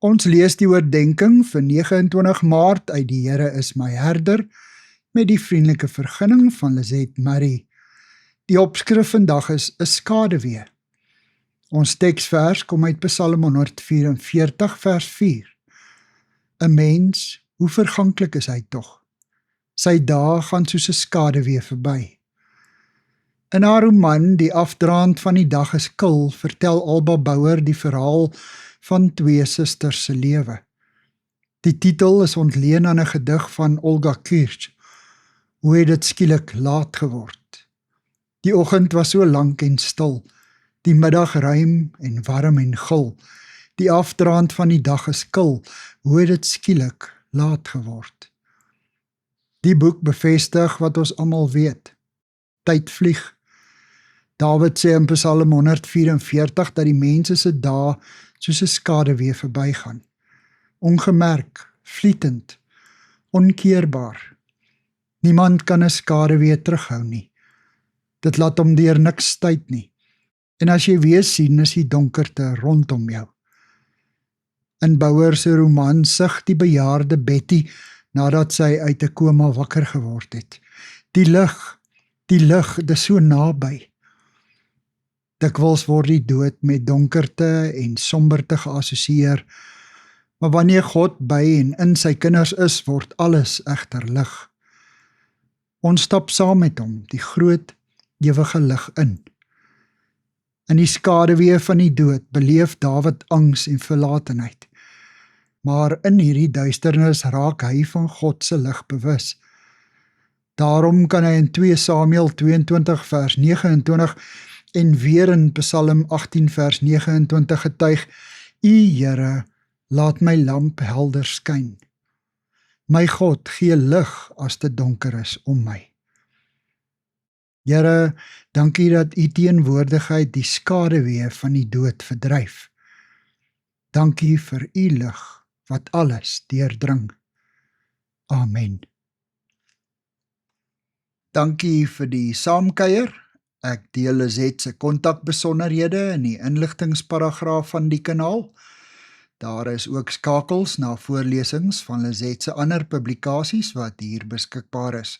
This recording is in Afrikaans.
Ons lees die oordenking vir 29 Maart uit Die Here is my herder, met die vriendelike vergunning van Lizette Murray. Die opskrif vandag is 'n skaduwee. Ons teksvers kom uit Psalm 144 vers 4. 'n Mens, hoe verganklik is hy tog? Sy dae gaan soos 'n skaduwee verby. In haar roman Die afdraand van die dag is kil, vertel Alba Bouwer die verhaal van twee susters se lewe. Die titel is ontleen aan 'n gedig van Olga Kirch. Hoe het dit skielik laat geword? Die oggend was so lank en stil, die middag ruim en warm en gul. Die afdraand van die dag is kil, hoe het dit skielik laat geword? Die boek bevestig wat ons almal weet. Tyd vlieg. Dawid sê in Psalm 144 dat die mense se dae soos 'n skaduwee verbygaan. Ongemerk, vlietend, onkeerbaar. Niemand kan 'n skaduwee terughou nie. Dit laat hom deur niks tyd nie. En as jy weer sien, is die donkerte rondom jou. In Bouwer se roman sug die bejaarde Betty nadat sy uit 'n koma wakker geword het. Die lig, dit is so naby. Dikwels word die dood met donkerte en somberte geassosieer, maar wanneer God by en in sy kinders is, word alles egter lig. Ons stap saam met hom, die groot, ewige lig in. In die skaduwee van die dood beleef Dawid angs en verlatenheid. Maar in hierdie duisternis raak hy van God se lig bewus. Daarom kan hy in 2 Samuel 22 vers 29 en weer in Psalm 18 vers 29 getuig: U Here, laat my lamp helder skyn. My God, gee lig as dit donker is om my. Here, dankie dat U teenwoordigheid die skaduwee van die dood verdryf. Dankie vir U lig wat alles deurdring. Amen. Dankie vir die saamkuier. Ek deel Lizette se kontakbesonderhede in die inligtingsparagraaf van die kanaal. Daar is ook skakels na voorlesings van Lizette se ander publikasies wat hier beskikbaar is.